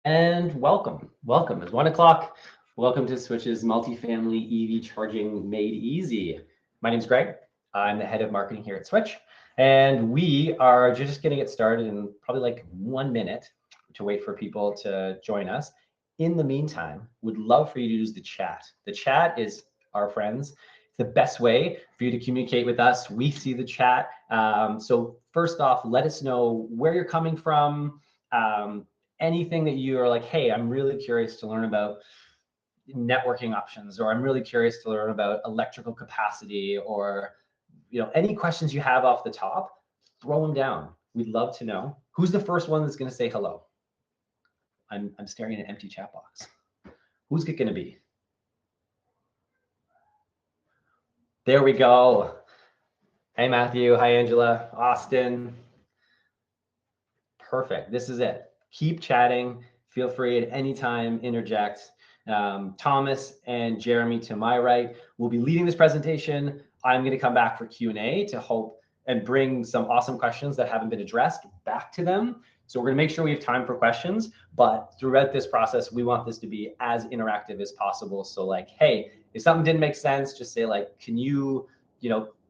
And welcome. It's 1 o'clock. Welcome to Switch's Multifamily EV Charging Made Easy. My name is Greg. I'm the head of marketing here at Switch, and we are just going to get started in probably like 1 minute to wait for people to join us. In the meantime, would love for you to use the chat. The chat is our friends. It's the best way for you to communicate with us. We see the chat. So first off, let us know where you're coming from. Anything that you are like, hey, I'm really curious to learn about networking options, or I'm really curious to learn about electrical capacity, or any questions you have off the top, throw them down. We'd love to know. Who's the first one that's going to say hello? I'm staring at an empty chat box. Who's it going to be? There we go. Hey, Matthew. Hi, Angela. Austin. Perfect. This is it. Keep chatting. Feel free at any time, interject. Thomas and Jeremy to my right will be leading this presentation. I'm going to come back for Q&A to help and bring some awesome questions that haven't been addressed back to them. So we're going to make sure we have time for questions, but throughout this process, we want this to be as interactive as possible. So like, hey, if something didn't make sense, just say like, can you,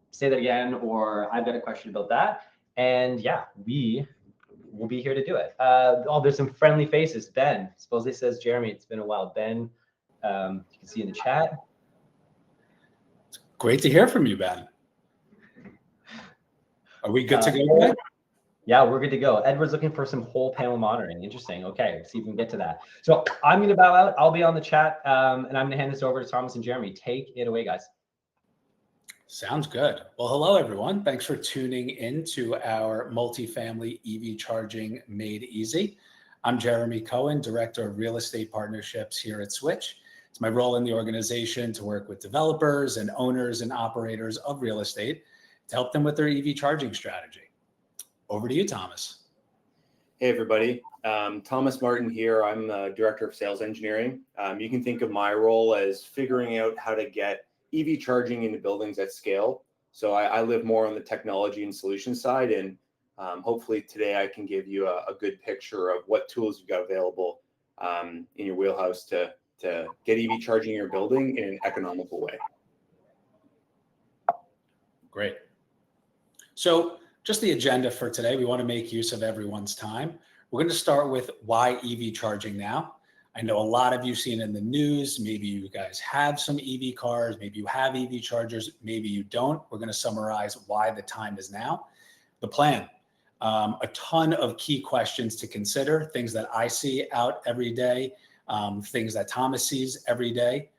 say that again, or I've got a question about that. And yeah, we'll be here to do it. There's some friendly faces. Ben, supposedly says Jeremy, it's been a while. Ben, you can see in the chat. Great to hear from you, Ben. Are we good to go, Ben? Yeah, we're good to go. Edward's looking for some whole panel monitoring. Interesting. Okay, let's see if we can get to that. So I'm going to bow out. I'll be on the chat, and I'm going to hand this over to Thomas and Jeremy. Take it away, guys. Sounds good. Well, hello, everyone. Thanks for tuning in to our Multifamily EV Charging Made Easy. I'm Jeremy Cohen, Director of Real Estate Partnerships here at Switch. It's my role in the organization to work with developers and owners and operators of real estate to help them with their EV charging strategy. Over to you, Thomas. Hey, everybody. Thomas Martin here. I'm the Director of Sales Engineering. You can think of my role as figuring out how to get EV charging into buildings at scale. So I live more on the technology and solution side, and hopefully today I can give you a good picture of what tools you've got available in your wheelhouse to get EV charging in your building in an economical way. Great. So just the agenda for today, we want to make use of everyone's time. We're going to start with why EV charging now. I know a lot of you've seen in the news, maybe you guys have some EV cars, maybe you have EV chargers, maybe you don't. We're going to summarize why the time is now. The plan, a ton of key questions to consider, things that I see out every day, things that Thomas sees every day.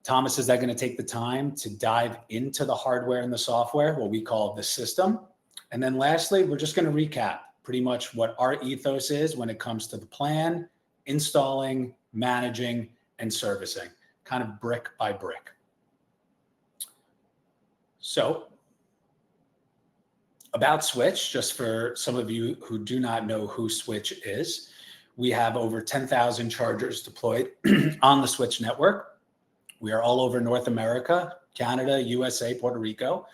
Thomas is going to take the time to dive into the hardware and the software, what we call the system. And then lastly, we're just going to recap pretty much what our ethos is when it comes to the plan, installing, managing, and servicing, kind of brick by brick. So about Switch, just for some of you who do not know who Switch is, we have over 10,000 chargers deployed on the Switch network. We are all over North America, Canada, USA, Puerto Rico.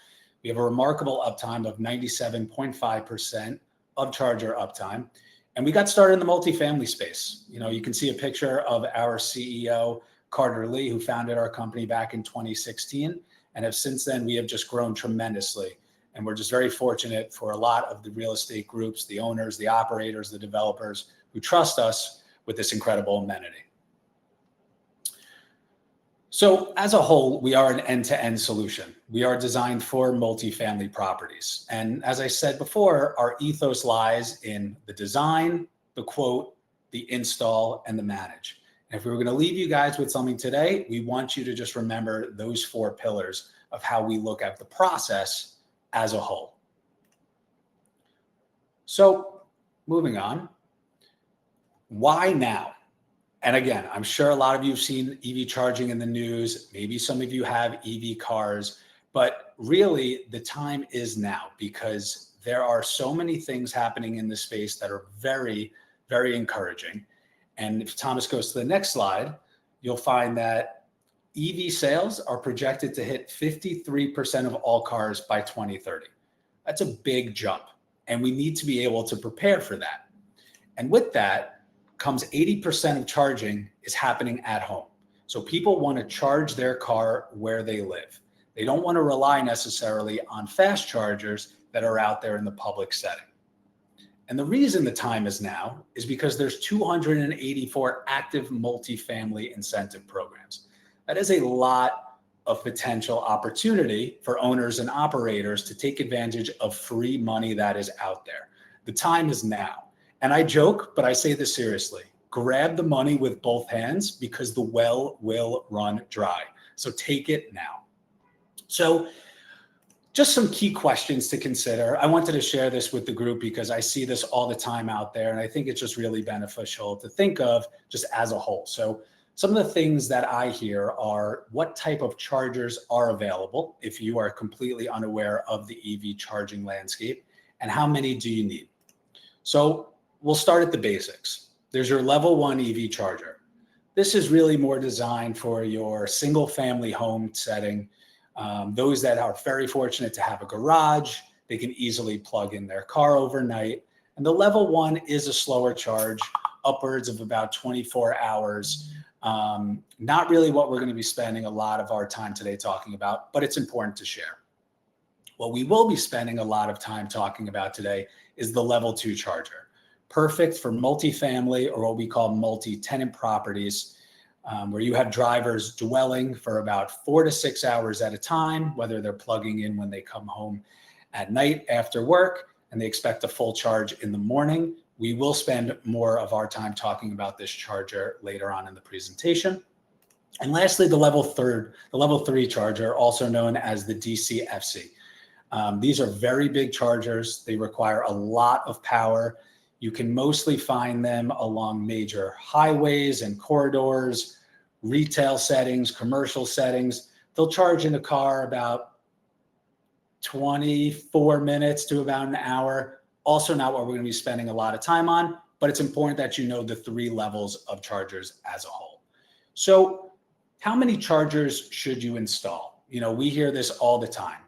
We have a remarkable uptime of 97.5% of charger uptime. And we got started in the multifamily space. You can see a picture of our CEO, Carter Lee, who founded our company back in 2016. And since then, we have just grown tremendously. And we're just very fortunate for a lot of the real estate groups, the owners, the operators, the developers who trust us with this incredible amenity. So as a whole, we are an end-to-end solution. We are designed for multifamily properties. And as I said before, our ethos lies in the design, the quote, the install, and the manage. And if we were going to leave you guys with something today, we want you to just remember those 4 pillars of how we look at the process as a whole. So moving on, why now? And again, I'm sure a lot of you have seen EV charging in the news. Maybe some of you have EV cars, but really the time is now because there are so many things happening in this space that are very, very encouraging. And if Thomas goes to the next slide, you'll find that EV sales are projected to hit 53% of all cars by 2030. That's a big jump, and we need to be able to prepare for that. And with that, comes 80% of charging is happening at home. So people want to charge their car where they live. They don't want to rely necessarily on fast chargers that are out there in the public setting. And the reason the time is now is because there's 284 active multifamily incentive programs. That is a lot of potential opportunity for owners and operators to take advantage of free money that is out there. The time is now. And I joke, but I say this seriously. Grab the money with both hands because the well will run dry. So take it now. So just some key questions to consider. I wanted to share this with the group because I see this all the time out there, and I think it's just really beneficial to think of just as a whole. So some of the things that I hear are what type of chargers are available if you are completely unaware of the EV charging landscape, and how many do you need? So we'll start at the basics. There's your level 1 EV charger. This is really more designed for your single family home setting. Those that are very fortunate to have a garage, they can easily plug in their car overnight. And the level 1 is a slower charge, upwards of about 24 hours. Not really what we're going to be spending a lot of our time today talking about, but it's important to share. What we will be spending a lot of time talking about today is the level 2 charger. Perfect for multifamily, or what we call multi-tenant properties, where you have drivers dwelling for about 4 to 6 hours at a time, whether they're plugging in when they come home at night after work and they expect a full charge in the morning. We will spend more of our time talking about this charger later on in the presentation. And lastly, the level 3 charger, also known as the DCFC. These are very big chargers. They require a lot of power. You can mostly find them along major highways and corridors, retail settings, commercial settings. They'll charge in a car about 24 minutes to about an hour. Also not what we're going to be spending a lot of time on, but it's important that you know the 3 levels of chargers as a whole. So how many chargers should you install? We hear this all the time.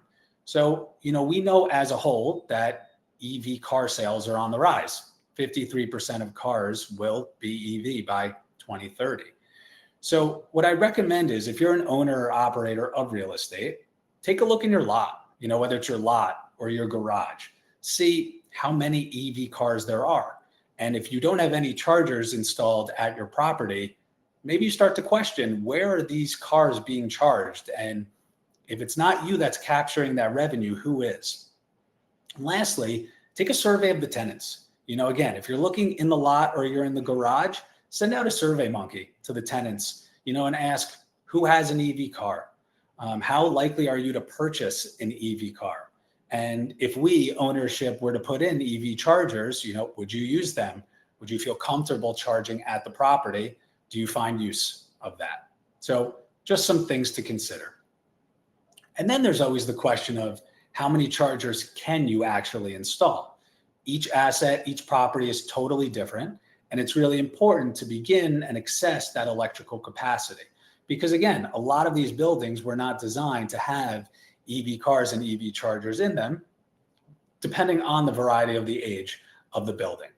So, we know as a whole that EV car sales are on the rise. 53% of cars will be EV by 2030. So what I recommend is if you're an owner or operator of real estate, take a look in your lot, whether it's your lot or your garage, see how many EV cars there are. And if you don't have any chargers installed at your property, maybe you start to question, where are these cars being charged? And if it's not you that's capturing that revenue, who is? And lastly, take a survey of the tenants. Again, if you're looking in the lot or you're in the garage, send out a survey monkey to the tenants, and ask who has an EV car? How likely are you to purchase an EV car? And if we, ownership, were to put in EV chargers, would you use them? Would you feel comfortable charging at the property? Do you find use of that? So just some things to consider. And then there's always the question of how many chargers can you actually install? Each asset, each property is totally different. And it's really important to begin and assess that electrical capacity. Because again, a lot of these buildings were not designed to have EV cars and EV chargers in them, depending on the variety of the age of the building.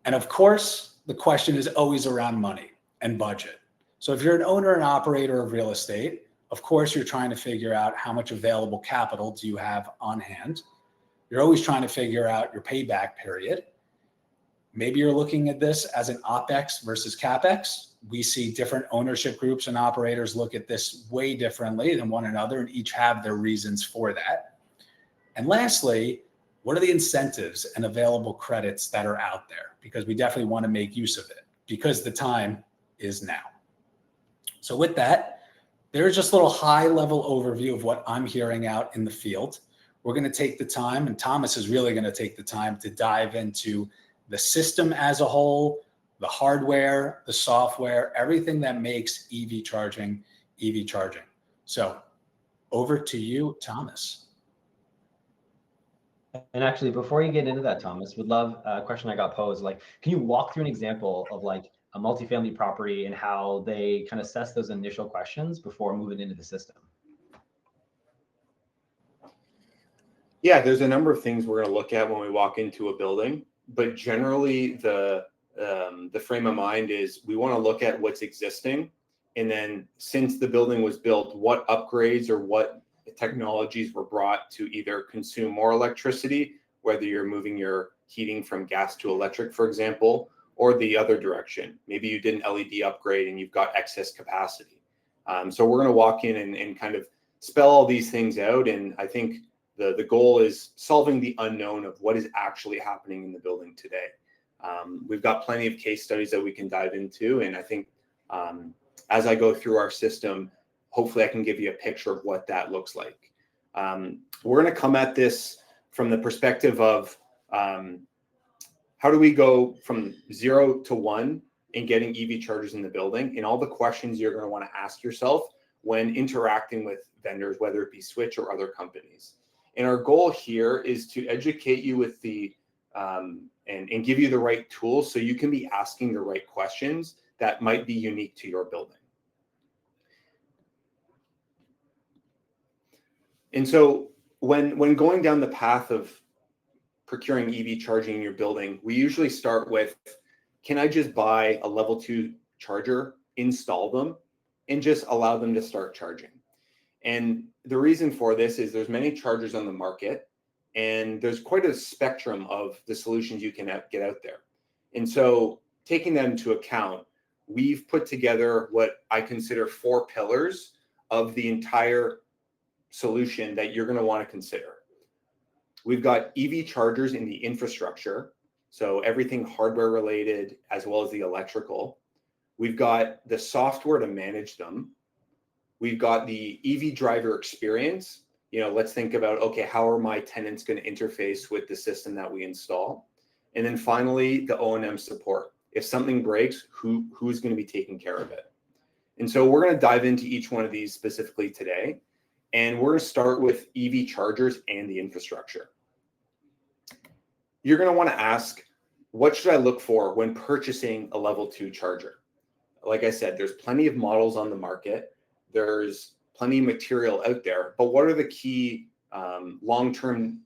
And of course, the question is always around money and budget. So if you're an owner and operator of real estate, of course, you're trying to figure out how much available capital do you have on hand. You're always trying to figure out your payback period. Maybe you're looking at this as an OpEx versus CapEx. We see different ownership groups and operators look at this way differently than one another, and each have their reasons for that. And lastly, what are the incentives and available credits that are out there? Because we definitely want to make use of it because the time is now. So with that, there's just a little high level overview of what I'm hearing out in the field. We're going to take the time, and Thomas is really going to take the time to dive into the system as a whole, the hardware, the software, everything that makes EV charging. So over to you, Thomas. And actually, before you get into that, Thomas, would love a question I got posed. Can you walk through an example of a multifamily property and how they kind of assess those initial questions before moving into the system? Yeah, there's a number of things we're going to look at when we walk into a building, but generally the the frame of mind is we want to look at what's existing. And then since the building was built, what upgrades or what technologies were brought to either consume more electricity, whether you're moving your heating from gas to electric, for example, or the other direction. Maybe you did an LED upgrade and you've got excess capacity. So we're going to walk in and kind of spell all these things out. And I think the goal is solving the unknown of what is actually happening in the building today. We've got plenty of case studies that we can dive into. And I think as I go through our system, hopefully I can give you a picture of what that looks like. We're going to come at this from the perspective of how do we go from 0 to 1 in getting EV chargers in the building, and all the questions you're going to want to ask yourself when interacting with vendors, whether it be Switch or other companies. And our goal here is to educate you with the and give you the right tools so you can be asking the right questions that might be unique to your building. And so when going down the path of procuring EV charging in your building, we usually start with, can I just buy a level 2 charger, install them, and just allow them to start charging? And the reason for this is there's many chargers on the market, and there's quite a spectrum of the solutions you can get out there. And so taking that into account, we've put together what I consider 4 pillars of the entire solution that you're going to want to consider. We've got EV chargers in the infrastructure, so everything hardware related as well as the electrical. We've got the software to manage them. We've got the EV driver experience. Let's think about, okay, how are my tenants going to interface with the system that we install? And then finally, the O&M support. If something breaks, who's going to be taking care of it? And so we're going to dive into each one of these specifically today. And we're going to start with EV chargers and the infrastructure. You're going to want to ask, what should I look for when purchasing a level 2 charger? Like I said, there's plenty of models on the market. There's plenty of material out there, but what are the key long-term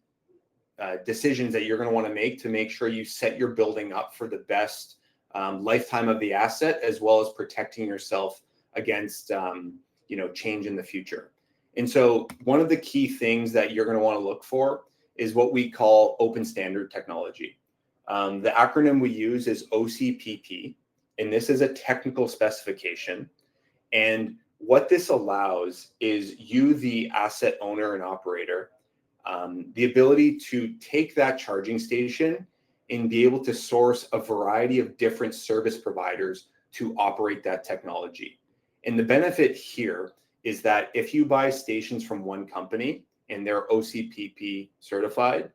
decisions that you're going to want to make sure you set your building up for the best lifetime of the asset, as well as protecting yourself against change in the future? And so one of the key things that you're going to want to look for is what we call open standard technology. The acronym we use is OCPP, and this is a technical specification. And what this allows is you, the asset owner and operator, the ability to take that charging station and be able to source a variety of different service providers to operate that technology. And the benefit here is that if you buy stations from one company and they're OCPP certified,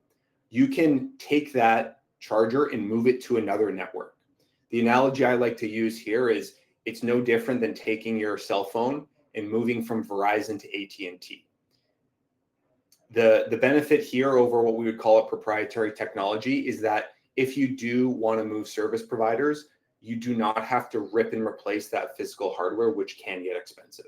you can take that charger and move it to another network. The analogy I like to use here is it's no different than taking your cell phone and moving from Verizon to AT&T. The benefit here over what we would call a proprietary technology is that if you do want to move service providers, you do not have to rip and replace that physical hardware, which can get expensive.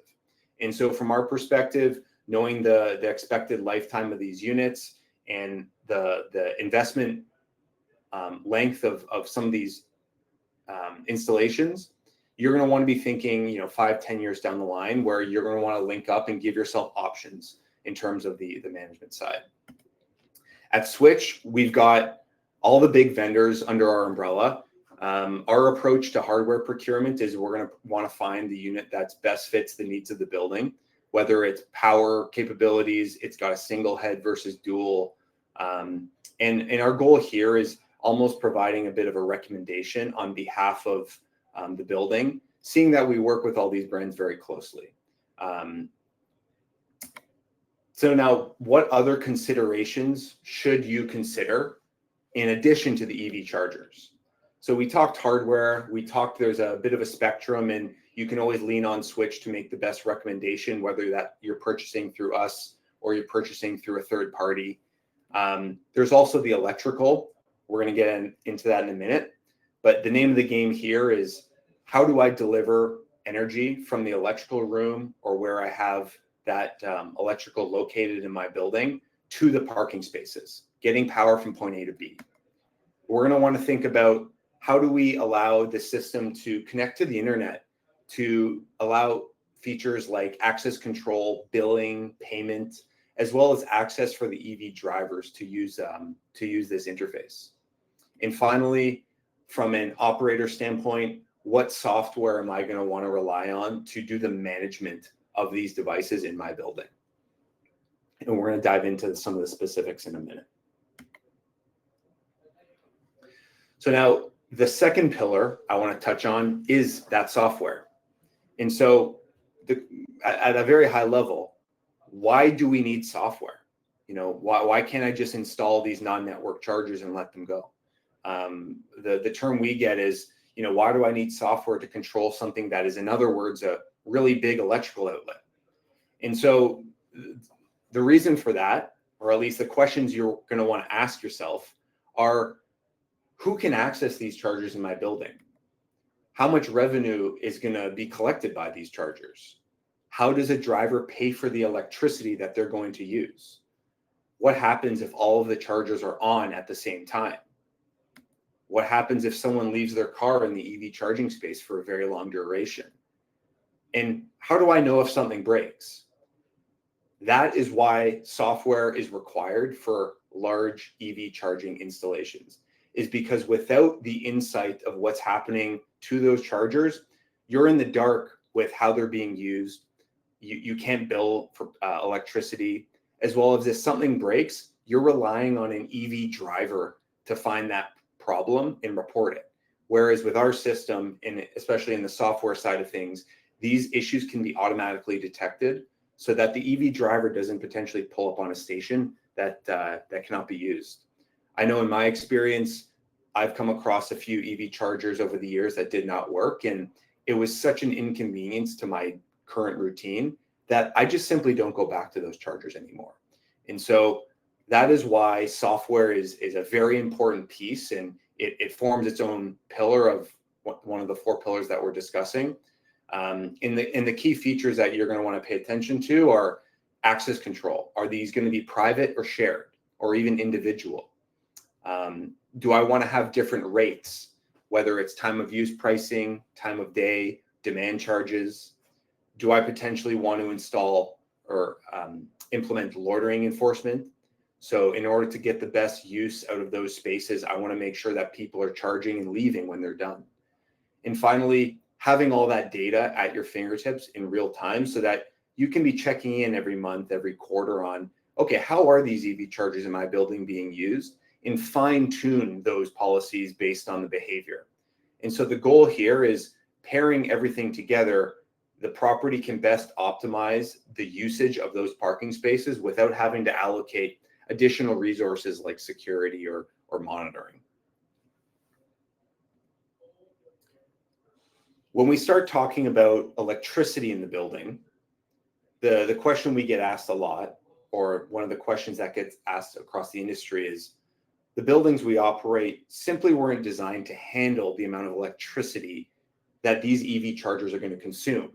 And so from our perspective, knowing the expected lifetime of these units and the investment length of some of these installations, you're going to want to be thinking 5-10 years down the line, where you're going to want to link up and give yourself options in terms of the management side. At Switch, we've got all the big vendors under our umbrella. Our approach to hardware procurement is we're going to want to find the unit that's best fits the needs of the building, whether it's power capabilities, it's got a single head versus dual. And our goal here is almost providing a bit of a recommendation on behalf of the building, seeing that we work with all these brands very closely. So now, what other considerations should you consider in addition to the EV chargers? So we talked hardware, there's a bit of a spectrum, and you can always lean on Switch to make the best recommendation, whether that you're purchasing through us or you're purchasing through a third party. There's also the electrical. We're going to get into that in a minute. But the name of the game here is, how do I deliver energy from the electrical room or where I have that electrical located in my building to the parking spaces, getting power from point A to B? We're going to want to think about, how do we allow the system to connect to the internet, to allow features like access control, billing, payment, as well as access for the EV drivers to use this interface. And finally, from an operator standpoint, what software am I going to want to rely on to do the management of these devices in my building? And we're going to dive into some of the specifics in a minute. So now the second pillar I want to touch on is that software. And so at a very high level, why do we need software? Why can't I just install these non-network chargers and let them go? The term we get is, why do I need software to control something that is, in other words, a really big electrical outlet? And so the reason for that, or at least the questions you're going to want to ask yourself, are who can access these chargers in my building? How much revenue is going to be collected by these chargers? How does a driver pay for the electricity that they're going to use? What happens if all of the chargers are on at the same time? What happens if someone leaves their car in the EV charging space for a very long duration? And how do I know if something breaks? That is why software is required for large EV charging installations, is because without the insight of what's happening to those chargers, you're in the dark with how they're being used. You can't bill for electricity, as well as if something breaks, you're relying on an EV driver to find that problem and report it. Whereas with our system, and especially in the software side of things, these issues can be automatically detected so that the EV driver doesn't potentially pull up on a station that cannot be used. I know in my experience, I've come across a few EV chargers over the years that did not work, and it was such an inconvenience to my current routine that I just simply don't go back to those chargers anymore. And so that is why software is a very important piece, and it forms its own pillar of one of the 4 pillars that we're discussing. And the key features that you're going to want to pay attention to are access control. Are these going to be private or shared or even individual? Do I want to have different rates, whether it's time of use pricing, time of day, demand charges? Do I potentially want to install or implement loitering enforcement? So in order to get the best use out of those spaces, I want to make sure that people are charging and leaving when they're done. And finally, having all that data at your fingertips in real time so that you can be checking in every month, every quarter on, okay, how are these EV chargers in my building being used? And fine tune those policies based on the behavior. And so the goal here is pairing everything together. The property can best optimize the usage of those parking spaces without having to allocate additional resources like security or monitoring. When we start talking about electricity in the building, the question we get asked a lot, or one of the questions that gets asked across the industry, is the buildings we operate simply weren't designed to handle the amount of electricity that these EV chargers are going to consume.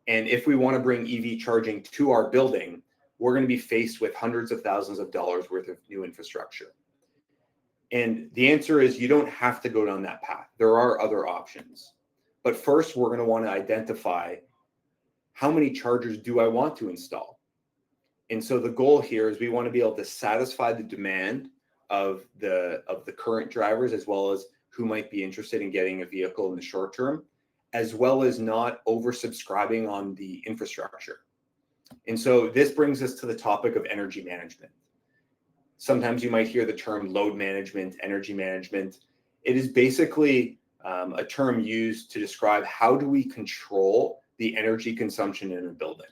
And if we want to bring EV charging to our building, we're going to be faced with hundreds of thousands of dollars worth of new infrastructure. And the answer is you don't have to go down that path. There are other options. But first, we're going to want to identify how many chargers do I want to install? And so the goal here is we want to be able to satisfy the demand of the current drivers, as well as who might be interested in getting a vehicle in the short term, as well as not oversubscribing on the infrastructure. And so this brings us to the topic of energy management. Sometimes you might hear the term load management, energy management. It is basically a term used to describe how do we control the energy consumption in a building.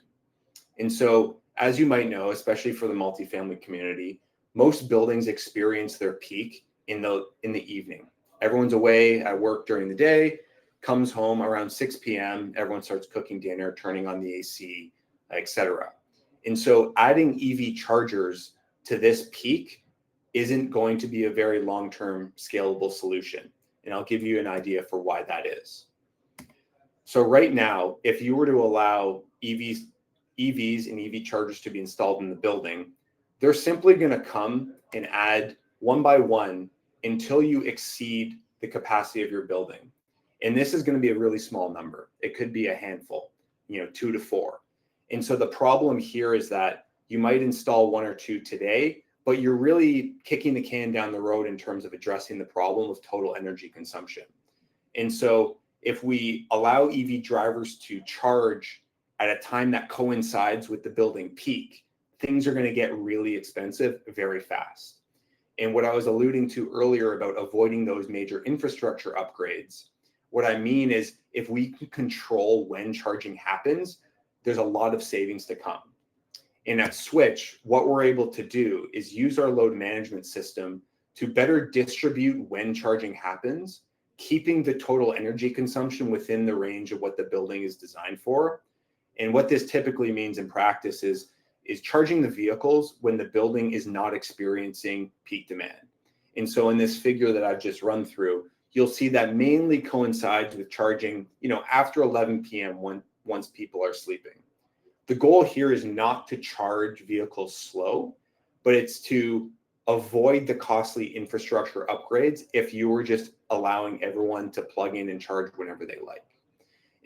And so, as you might know, especially for the multifamily community, most buildings experience their peak in the evening. Everyone's away at work during the day, comes home around 6 p.m. Everyone starts cooking dinner, turning on the AC, etc. And so adding EV chargers to this peak isn't going to be a very long-term scalable solution. And I'll give you an idea for why that is. So right now, if you were to allow EVs and EV chargers to be installed in the building, they're simply going to come and add one by one until you exceed the capacity of your building. And this is going to be a really small number. It could be a handful, 2 to 4. And so the problem here is that you might install 1 or 2 today, but you're really kicking the can down the road in terms of addressing the problem of total energy consumption. And so if we allow EV drivers to charge at a time that coincides with the building peak, things are going to get really expensive very fast. And what I was alluding to earlier about avoiding those major infrastructure upgrades, what I mean is if we can control when charging happens, there's a lot of savings to come. And at Switch, what we're able to do is use our load management system to better distribute when charging happens, keeping the total energy consumption within the range of what the building is designed for. And what this typically means in practice is charging the vehicles when the building is not experiencing peak demand. And so in this figure that I've just run through, you'll see that mainly coincides with charging, after 11 p.m. once people are sleeping. The goal here is not to charge vehicles slow, but it's to avoid the costly infrastructure upgrades if you were just allowing everyone to plug in and charge whenever they like.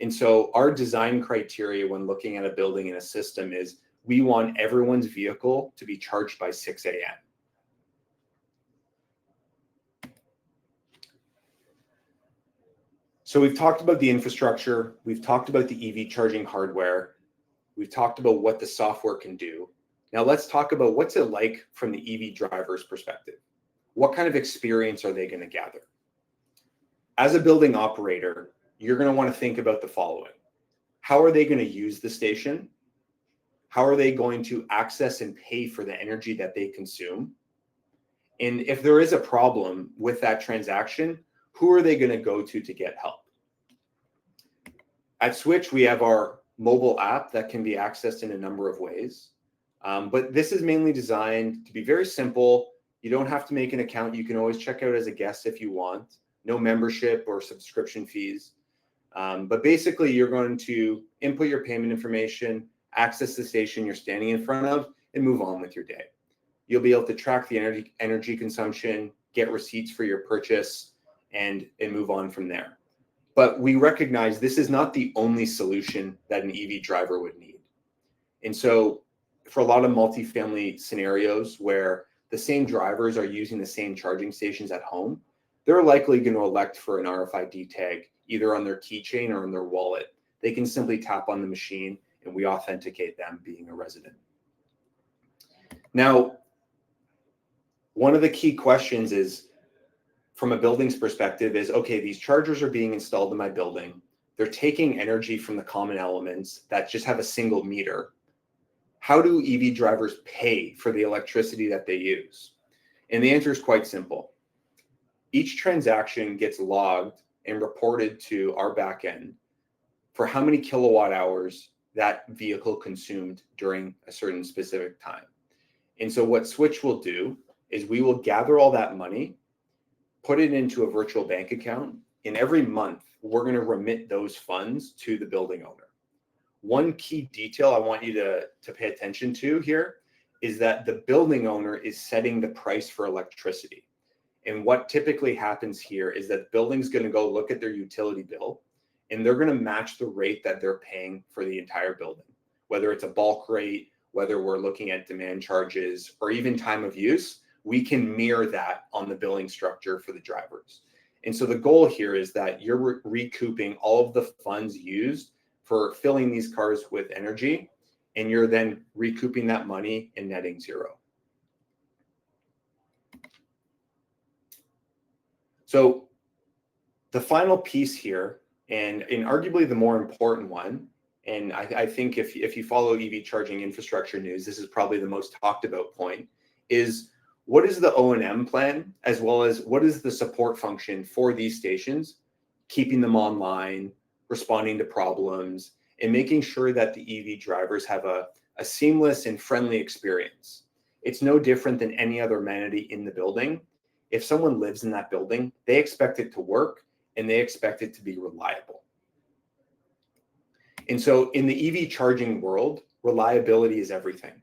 And so our design criteria when looking at a building and a system is we want everyone's vehicle to be charged by 6 a.m. So we've talked about the infrastructure, we've talked about the EV charging hardware, we've talked about what the software can do. Now let's talk about what's it like from the EV driver's perspective. What kind of experience are they going to gather? As a building operator, you're going to want to think about the following. How are they going to use the station? How are they going to access and pay for the energy that they consume? And if there is a problem with that transaction, who are they going to go to get help? At Switch, we have our mobile app that can be accessed in a number of ways. But this is mainly designed to be very simple. You don't have to make an account. You can always check out as a guest if you want. No membership or subscription fees. But basically, you're going to input your payment information, access the station you're standing in front of, and move on with your day. You'll be able to track the energy consumption, get receipts for your purchase, and move on from there. But we recognize this is not the only solution that an EV driver would need. And so for a lot of multifamily scenarios where the same drivers are using the same charging stations at home, they're likely going to elect for an RFID tag either on their keychain or on their wallet. They can simply tap on the machine and we authenticate them being a resident. Now, one of the key questions is, from a building's perspective, is, okay, these chargers are being installed in my building. They're taking energy from the common elements that just have a single meter. How do EV drivers pay for the electricity that they use? And the answer is quite simple. Each transaction gets logged and reported to our backend for how many kilowatt hours that vehicle consumed during a certain specific time. And so what Switch will do is we will gather all that money, put it into a virtual bank account, and every month we're going to remit those funds to the building owner. One key detail I want you to pay attention to here is that the building owner is setting the price for electricity. And what typically happens here is that the building's going to go look at their utility bill and they're going to match the rate that they're paying for the entire building, whether it's a bulk rate, whether we're looking at demand charges, or even time of use. We can mirror that on the billing structure for the drivers. And so the goal here is that you're recouping all of the funds used for filling these cars with energy, and you're then recouping that money and netting zero. So the final piece here, and arguably the more important one, and I think if you follow EV charging infrastructure news, this is probably the most talked about point, is what is the O&M plan, as well as what is the support function for these stations, keeping them online, responding to problems, and making sure that the EV drivers have a seamless and friendly experience. It's no different than any other amenity in the building. If someone lives in that building, they expect it to work and they expect it to be reliable. And so in the EV charging world, reliability is everything.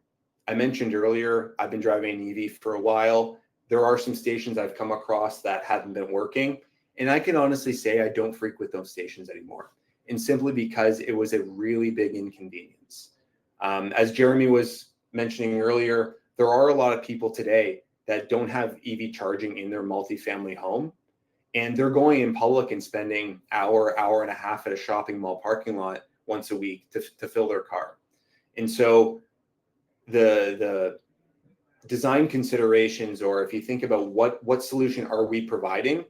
I mentioned earlier, I've been driving an EV for a while. There are some stations I've come across that haven't been working. And I can honestly say I don't frequent those stations anymore, and simply because it was a really big inconvenience. As Jeremy was mentioning earlier, there are a lot of people today that don't have EV charging in their multifamily home, and they're going in public and spending hour and a half at a shopping mall parking lot once a week to fill their car. And so the design considerations, or if you think about what solution are we providing,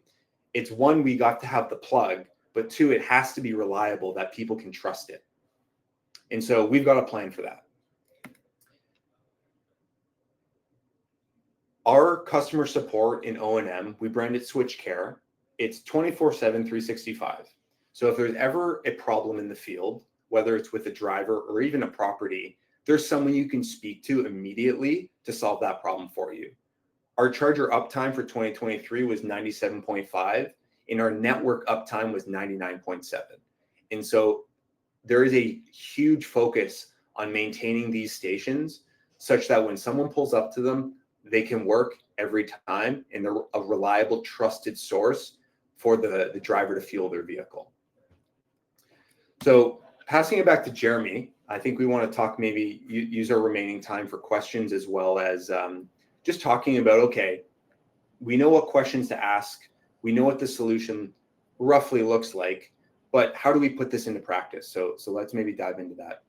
it's one, we got to have the plug, but two, it has to be reliable, that people can trust it. And so we've got a plan for that. Our customer support in O&M, we brand it Switch Care. It's 24/7, 365. So if there's ever a problem in the field, whether it's with a driver or even a property, there's someone you can speak to immediately to solve that problem for you. Our charger uptime for 2023 was 97.5, and our network uptime was 99.7. And so there is a huge focus on maintaining these stations such that when someone pulls up to them, they can work every time, and they're a reliable, trusted source for the driver to fuel their vehicle. So passing it back to Jeremy, I think we want to talk, maybe use our remaining time for questions, as well as just talking about, okay, we know what questions to ask. We know what the solution roughly looks like, but how do we put this into practice? So let's maybe dive into that.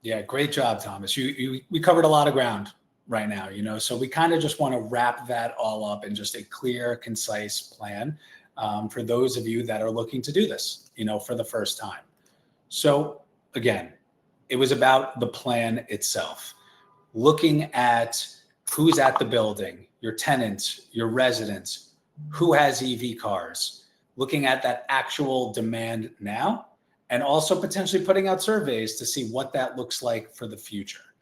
Yeah, great job, Thomas. We covered a lot of ground right now, so we kind of just want to wrap that all up in just a clear, concise plan for those of you that are looking to do this, for the first time. So again, it was about the plan itself, looking at who's at the building, your tenants, your residents, who has EV cars, looking at that actual demand now, and also potentially putting out surveys to see what that looks like for the future.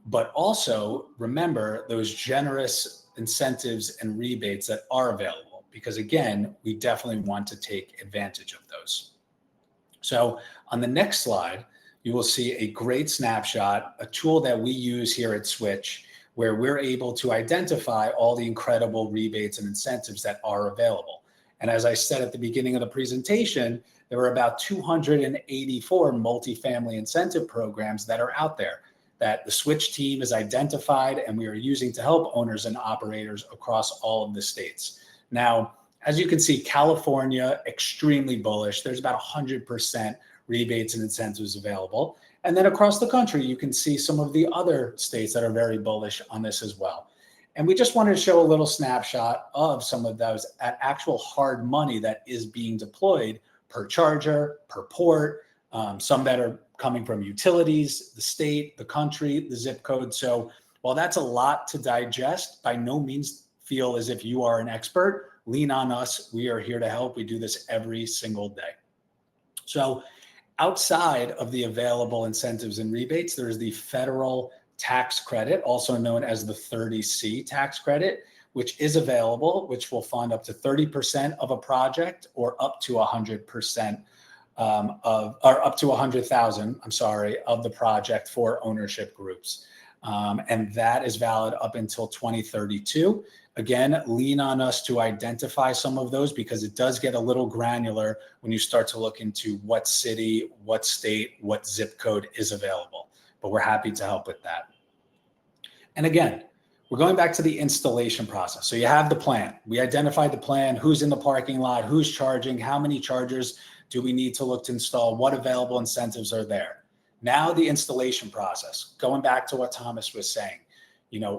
But also remember those generous incentives and rebates that are available, because again, we definitely want to take advantage of those. So on the next slide, you will see a great snapshot, a tool that we use here at Switch, where we're able to identify all the incredible rebates and incentives that are available. And as I said at the beginning of the presentation, there are about 284 multifamily incentive programs that are out there that the Switch team has identified, and we are using to help owners and operators across all of the states. Now, as you can see, California, extremely bullish. There's about 100% rebates and incentives available. And then across the country, you can see some of the other states that are very bullish on this as well. And we just wanted to show a little snapshot of some of those at actual hard money that is being deployed per charger, per port, some that are coming from utilities, the state, the country, the zip code. So while that's a lot to digest, by no means feel as if you are an expert. Lean on us. We are here to help. We do this every single day. So outside of the available incentives and rebates, there is the federal tax credit, also known as the 30C tax credit, which is available, which will fund up to 30% of a project, or up to 100% or up to 100,000, of the project for ownership groups. And that is valid up until 2032. Again, lean on us to identify some of those, because it does get a little granular when you start to look into what city, what state, what zip code is available. But we're happy to help with that. And again, we're going back to the installation process. So you have the plan. We identified the plan, who's in the parking lot, who's charging, how many chargers do we need to look to install, what available incentives are there. Now the installation process, going back to what Thomas was saying,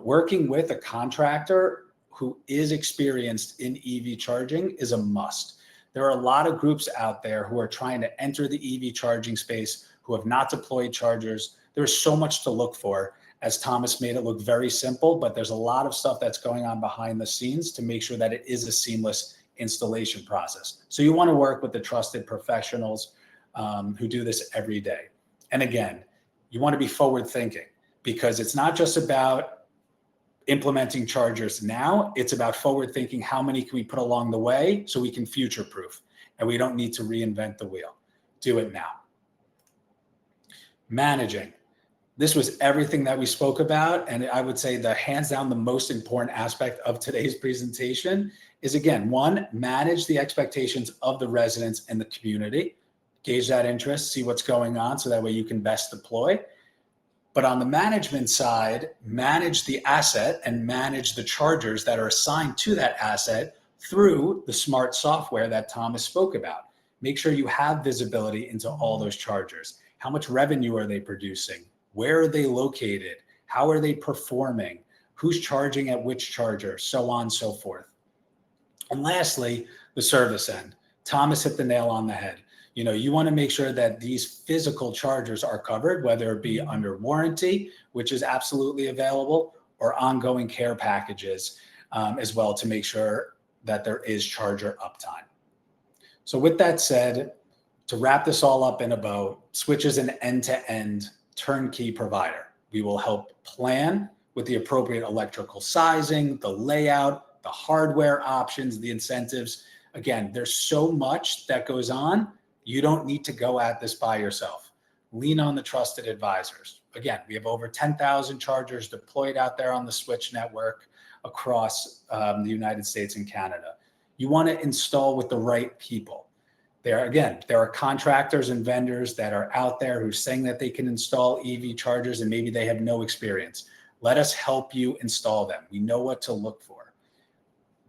working with a contractor who is experienced in EV charging is a must. There are a lot of groups out there who are trying to enter the EV charging space who have not deployed chargers. There's so much to look for, as Thomas made it look very simple, but there's a lot of stuff that's going on behind the scenes to make sure that it is a seamless installation process. So you want to work with the trusted professionals who do this every day. And again, you want to be forward thinking, because it's not just about implementing chargers now, it's about forward thinking, how many can we put along the way so we can future proof and we don't need to reinvent the wheel. Do it now. Managing. This was everything that we spoke about, and I would say the hands down the most important aspect of today's presentation is, again, one, manage the expectations of the residents and the community, gauge that interest, see what's going on, so that way you can best deploy. But on the management side, manage the asset and manage the chargers that are assigned to that asset through the smart software that Thomas spoke about. Make sure you have visibility into all those chargers. How much revenue are they producing? Where are they located? How are they performing? Who's charging at which charger? So on and so forth. And lastly, the service end. Thomas hit the nail on the head. You want to make sure that these physical chargers are covered, whether it be under warranty, which is absolutely available, or ongoing care packages as well, to make sure that there is charger uptime. So with that said, to wrap this all up in a bow, Switch is an end-to-end turnkey provider. We will help plan with the appropriate electrical sizing, the layout, the hardware options, the incentives. Again, there's so much that goes on. You don't need to go at this by yourself. Lean on the trusted advisors. Again, we have over 10,000 chargers deployed out there on the Switch network across the United States and Canada. You want to install with the right people. There are contractors and vendors that are out there who are saying that they can install EV chargers and maybe they have no experience. Let us help you install them. We know what to look for.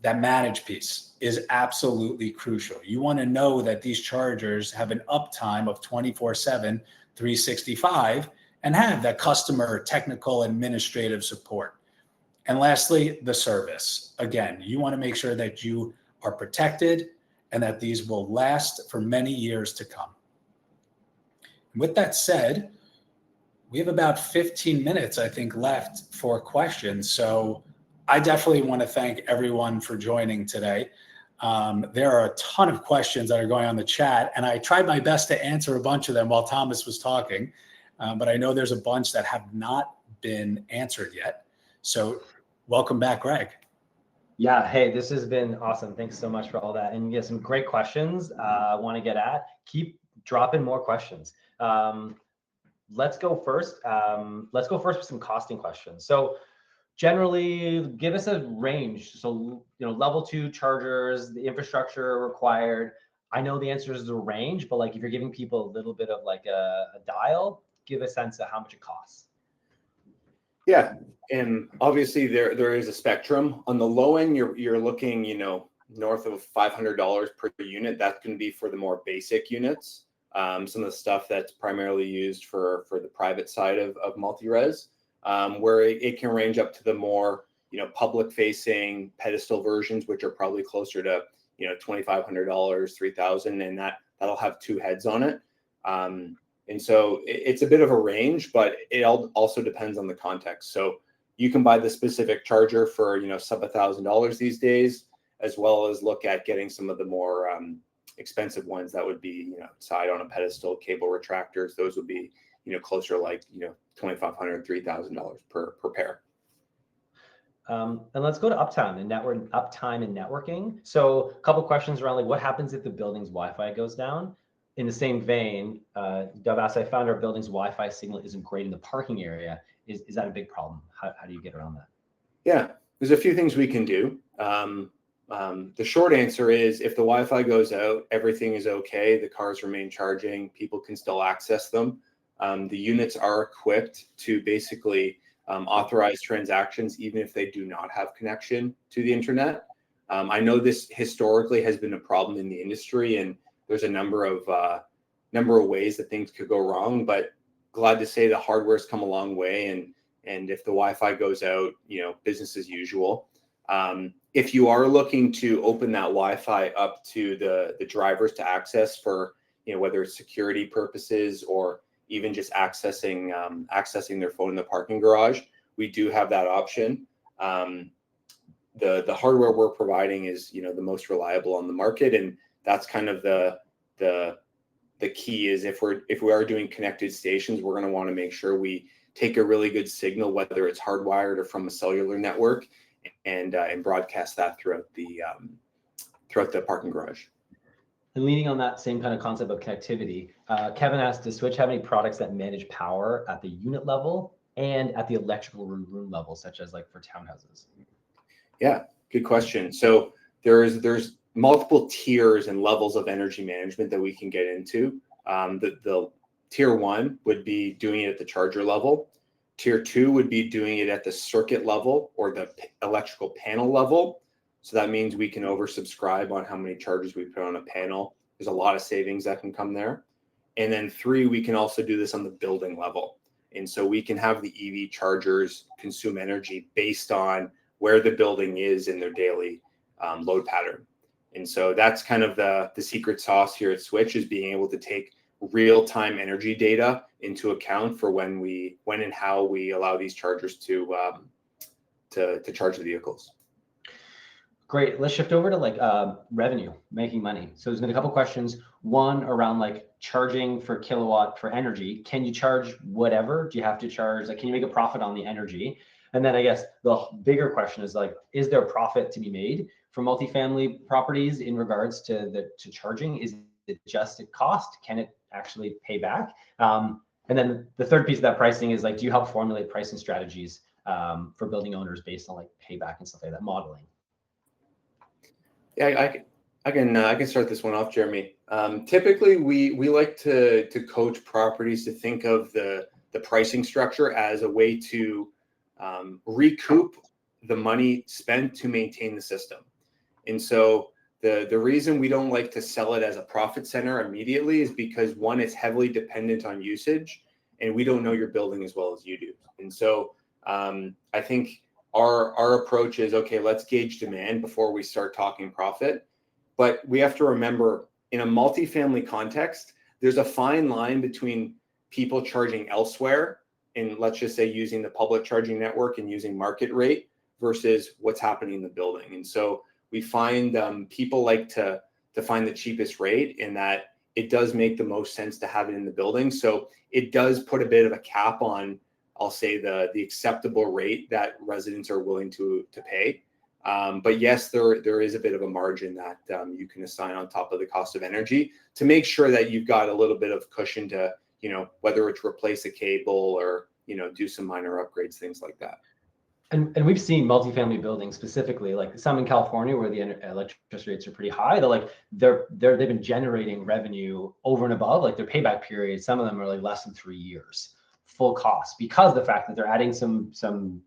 That manage piece is absolutely crucial. You want to know that these chargers have an uptime of 24/7, 365, and have that customer technical administrative support. And lastly, the service. Again, you want to make sure that you are protected and that these will last for many years to come. With that said, we have about 15 minutes, I think, left for questions. So I definitely want to thank everyone for joining today. There are a ton of questions that are going on the chat, and I tried my best to answer a bunch of them while Thomas was talking, but I know there's a bunch that have not been answered yet. So welcome back, Greg. Yeah, hey, this has been awesome. Thanks so much for all that. And yeah, some great questions I want to get at. Keep dropping more questions. Let's go first. Let's go first with some costing questions. So generally, give us a range. So, level 2 chargers, the infrastructure required. I know the answer is the range, but like if you're giving people a little bit of like a dial, give a sense of how much it costs. Yeah, and obviously there is a spectrum. On the low end, you're looking, north of $500 per unit. That can be for the more basic units. Some of the stuff that's primarily used for the private side of multi-res, where it can range up to the more, public-facing pedestal versions, which are probably closer to, $2,500, $3,000, and that'll have 2 heads on it. And so it's a bit of a range, but it also depends on the context. So you can buy the specific charger for, sub $1,000 these days, as well as look at getting some of the more expensive ones that would be, side on a pedestal, cable retractors. Those would be, closer like, $2,500, $3,000 per pair. And let's go to uptime and networking. So a couple questions around like what happens if the building's Wi-Fi goes down? In the same vein, Dov asked, I found our building's Wi-Fi signal isn't great in the parking area. Is that a big problem? How do you get around that? Yeah, there's a few things we can do. The short answer is if the Wi-Fi goes out, everything is okay. The cars remain charging. People can still access them. The units are equipped to basically authorize transactions, even if they do not have connection to the internet. I know this historically has been a problem in the industry, and there's a number of ways that things could go wrong, but glad to say the hardware's come a long way. And if the Wi-Fi goes out, business as usual. If you are looking to open that Wi-Fi up to the drivers to access for, whether it's security purposes or even just accessing their phone in the parking garage, we do have that option. The hardware we're providing is, the most reliable on the market, and that's kind of the key is if we are doing connected stations, we're going to want to make sure we take a really good signal, whether it's hardwired or from a cellular network, and broadcast that throughout the parking garage. And leaning on that same kind of concept of connectivity, Kevin asked, does Switch have any products that manage power at the unit level and at the electrical room level, such as like for townhouses? Yeah, good question. So there's multiple tiers and levels of energy management that we can get into. The tier 1 would be doing it at the charger level. Tier 2 would be doing it at the circuit level or the electrical panel level. So that means we can oversubscribe on how many chargers we put on a panel. There's a lot of savings that can come there. And then 3, we can also do this on the building level. And so we can have the EV chargers consume energy based on where the building is in their daily load pattern. And so that's kind of the secret sauce here at Switch, is being able to take real-time energy data into account for when and how we allow these chargers to charge the vehicles. Great. Let's shift over to revenue, making money. So there's been a couple questions. One around like charging for kilowatt for energy. Can you charge whatever? Do you have to charge? Like, can you make a profit on the energy? And then I guess the bigger question is like, is there profit to be made for multifamily properties in regards to charging? Is it just a cost? Can it actually pay back? And then the third piece of that pricing is like, do you help formulate pricing strategies for building owners based on like payback and stuff like that, modeling? Yeah, I can start this one off, Jeremy. Typically, we like to coach properties to think of the pricing structure as a way to recoup the money spent to maintain the system. And so the reason we don't like to sell it as a profit center immediately is because, one, it's heavily dependent on usage, and we don't know your building as well as you do. And so I think our approach is, okay, let's gauge demand before we start talking profit. But we have to remember, in a multifamily context, there's a fine line between people charging elsewhere, and let's just say using the public charging network and using market rate, versus what's happening in the building. And so we find people like to find the cheapest rate, in that it does make the most sense to have it in the building. So it does put a bit of a cap on, I'll say, the acceptable rate that residents are willing to pay. But yes, there is a bit of a margin that you can assign on top of the cost of energy to make sure that you've got a little bit of cushion to, whether it's replace a cable or, do some minor upgrades, things like that. And we've seen multifamily buildings specifically, like some in California where the electricity rates are pretty high. They've been generating revenue over and above, like their payback period. Some of them are like less than 3 years. Full cost, because of the fact that they're adding some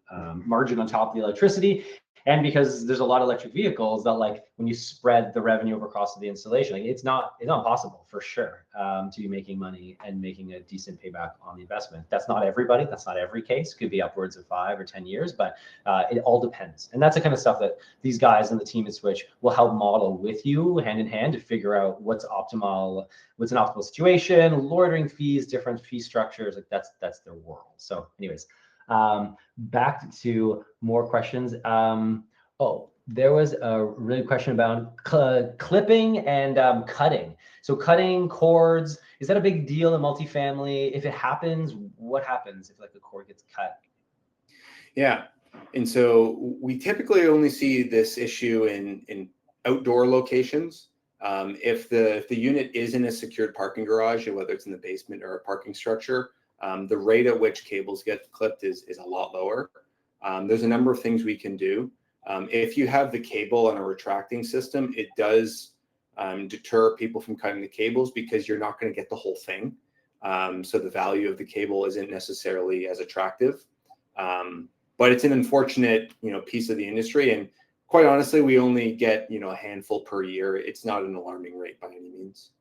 margin on top of the electricity, and because there's a lot of electric vehicles that, like, when you spread the revenue over cost of the installation, like, it's not possible for sure to be making money and making a decent payback on the investment. That's not everybody. That's not every case. Could be upwards of 5 or 10 years, but it all depends. And that's the kind of stuff that these guys and the team at Switch will help model with you hand in hand to figure out what's optimal, what's an optimal situation, loitering fees, different fee structures. Like that's their world. So anyways, back to more questions. There was a really question about clipping and cutting. So cutting cords, is that a big deal in multifamily? If it happens, what happens if like the cord gets cut? Yeah, and so we typically only see this issue in outdoor locations. If the unit is in a secured parking garage, whether it's in the basement or a parking structure, the rate at which cables get clipped is a lot lower. There's a number of things we can do. If you have the cable on a retracting system, it does deter people from cutting the cables, because you're not going to get the whole thing. So the value of the cable isn't necessarily as attractive. But it's an unfortunate, piece of the industry. And quite honestly, we only get, a handful per year. It's not an alarming rate by any means.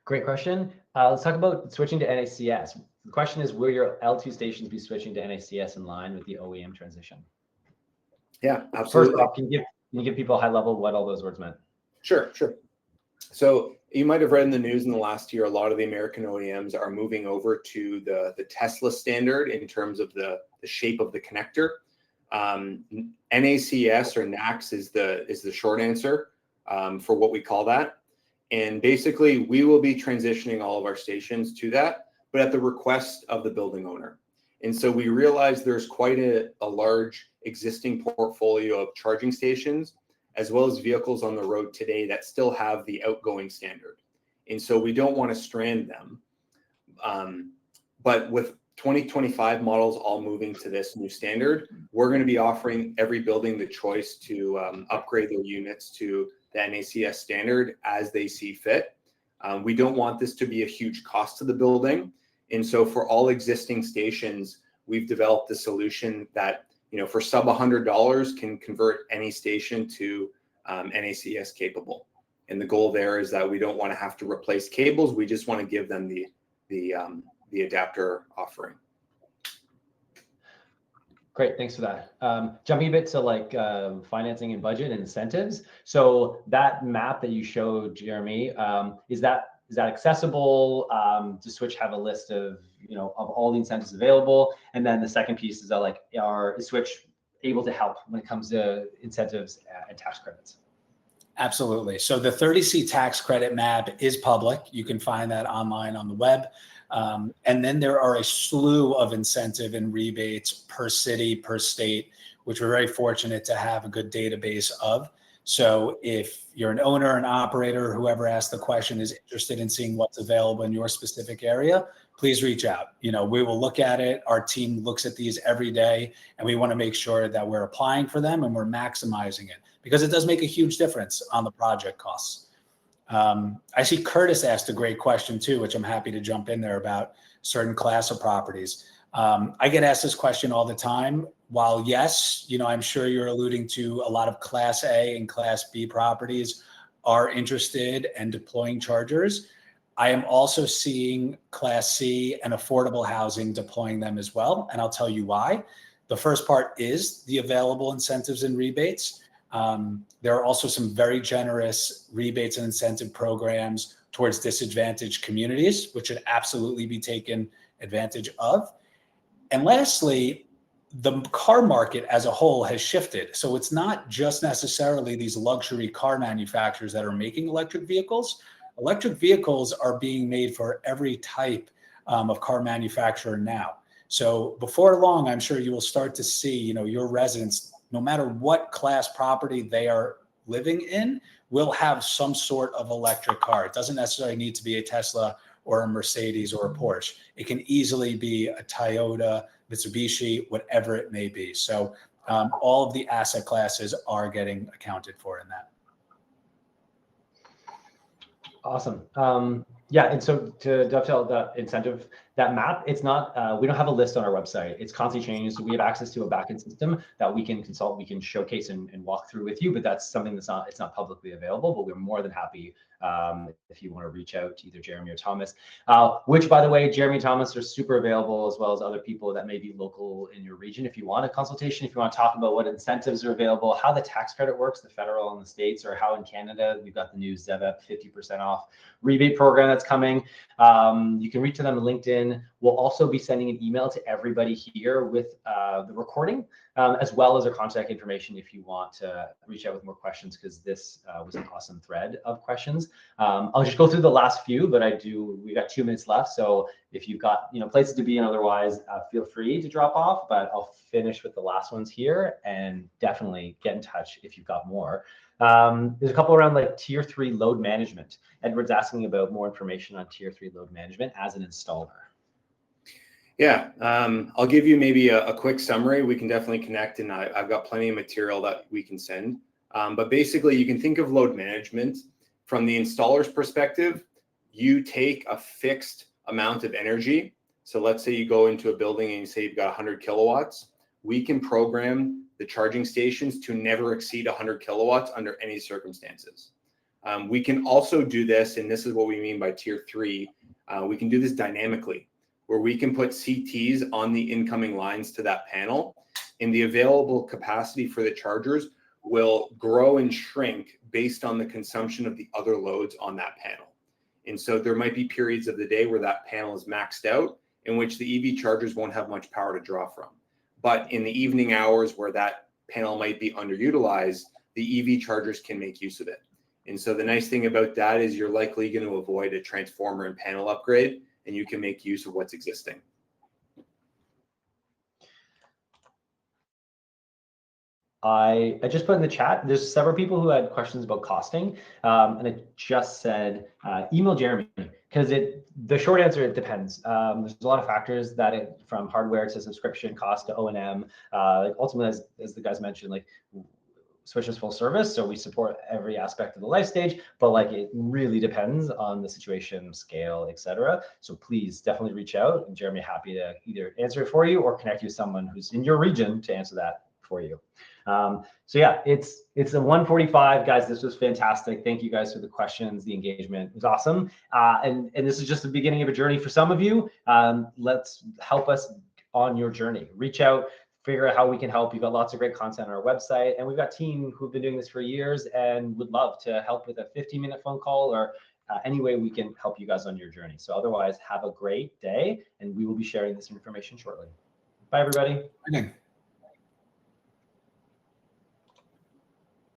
Great question. Let's talk about switching to NACS. The question is, will your L2 stations be switching to NACS in line with the OEM transition? Yeah, absolutely. First off, can you give people a high level what all those words meant? Sure. So you might have read in the news in the last year, a lot of the American OEMs are moving over to the Tesla standard in terms of the shape of the connector. NACS or NACS is the short answer for what we call that. And basically, we will be transitioning all of our stations to that, but at the request of the building owner. And so we realize there's quite a large existing portfolio of charging stations, as well as vehicles on the road today that still have the outgoing standard. And so we don't want to strand them. But with 2025 models all moving to this new standard, we're going to be offering every building the choice to upgrade their units to the NACS standard as they see fit. We don't want this to be a huge cost to the building. And so for all existing stations, we've developed a solution that, for sub $100 can convert any station to NACS capable. And the goal there is that we don't want to have to replace cables. We just want to give them the adapter offering. Great, thanks for that. Jumping a bit to financing and budget and incentives. So that map that you showed, Jeremy, is that accessible? Does Switch have a list of all the incentives available? And then the second piece is that is Switch able to help when it comes to incentives and tax credits? Absolutely. So the 30C tax credit map is public. You can find that online on the web. And then there are a slew of incentive and rebates per city, per state, which we're very fortunate to have a good database of. So if you're an owner, an operator, whoever asked the question is interested in seeing what's available in your specific area, please reach out. We will look at it. Our team looks at these every day, and we want to make sure that we're applying for them and we're maximizing it, because it does make a huge difference on the project costs. I see Curtis asked a great question too, which I'm happy to jump in there about certain class of properties. I get asked this question all the time. While yes, I'm sure you're alluding to a lot of Class A and Class B properties are interested and deploying chargers, I am also seeing Class C and affordable housing deploying them as well. And I'll tell you why. The first part is the available incentives and rebates. There are also some very generous rebates and incentive programs towards disadvantaged communities, which should absolutely be taken advantage of. And lastly, the car market as a whole has shifted. So it's not just necessarily these luxury car manufacturers that are making electric vehicles. Electric vehicles are being made for every type of car manufacturer now. So before long, I'm sure you will start to see, your residents, no matter what class property they are living in, will have some sort of electric car. It doesn't necessarily need to be a Tesla or a Mercedes or a Porsche. It can easily be a Toyota, Mitsubishi, whatever it may be. So all of the asset classes are getting accounted for in that. Awesome. Yeah, and so to dovetail that incentive, that map, it's not, we don't have a list on our website. It's constantly changing. So we have access to a backend system that we can consult, we can showcase and walk through with you, but that's something it's not publicly available, but we're more than happy if you want to reach out to either Jeremy or Thomas, which, by the way, Jeremy and Thomas are super available, as well as other people that may be local in your region. If you want a consultation, if you want to talk about what incentives are available, how the tax credit works, the federal and the states, or how in Canada, we've got the new ZEVEP 50% off rebate program that's coming. You can reach them on LinkedIn. We'll also be sending an email to everybody here with the recording, as well as our contact information if you want to reach out with more questions, because this was an awesome thread of questions. I'll just go through the last few, but we got 2 minutes left. So if you've got places to be and otherwise, feel free to drop off, but I'll finish with the last ones here, and definitely get in touch if you've got more. There's a couple around tier 3 load management. Edward's asking about more information on tier 3 load management as an installer. Yeah, I'll give you maybe a quick summary. We can definitely connect, and I've got plenty of material that we can send. But basically, you can think of load management from the installer's perspective. You take a fixed amount of energy. So let's say you go into a building and you say you've got 100 kilowatts. We can program the charging stations to never exceed 100 kilowatts under any circumstances. We can also do this, and this is what we mean by tier 3. We can do this dynamically, where we can put CTs on the incoming lines to that panel, and the available capacity for the chargers will grow and shrink based on the consumption of the other loads on that panel. And so there might be periods of the day where that panel is maxed out, in which the EV chargers won't have much power to draw from. But in the evening hours where that panel might be underutilized, the EV chargers can make use of it. And so the nice thing about that is you're likely going to avoid a transformer and panel upgrade, and you can make use of what's existing. I just put in the chat, there's several people who had questions about costing, and I just said, email Jeremy, because the short answer, it depends. There's a lot of factors that from hardware to subscription cost to O&M, ultimately, as the guys mentioned, like Switch is full service, so we support every aspect of the life stage, but like it really depends on the situation, scale, etc. So please definitely reach out, and Jeremy, happy to either answer it for you or connect you with someone who's in your region to answer that for you. So yeah, it's a 1:45, guys. This was fantastic. Thank you guys for the questions. The engagement was awesome. And this is just the beginning of a journey for some of you. Let's help us on your journey. Reach out, figure out how we can help. We've got lots of great content on our website, and we've got a team who've been doing this for years and would love to help with a 15-minute phone call or any way we can help you guys on your journey. So otherwise, have a great day, and we will be sharing this information shortly. Bye, everybody.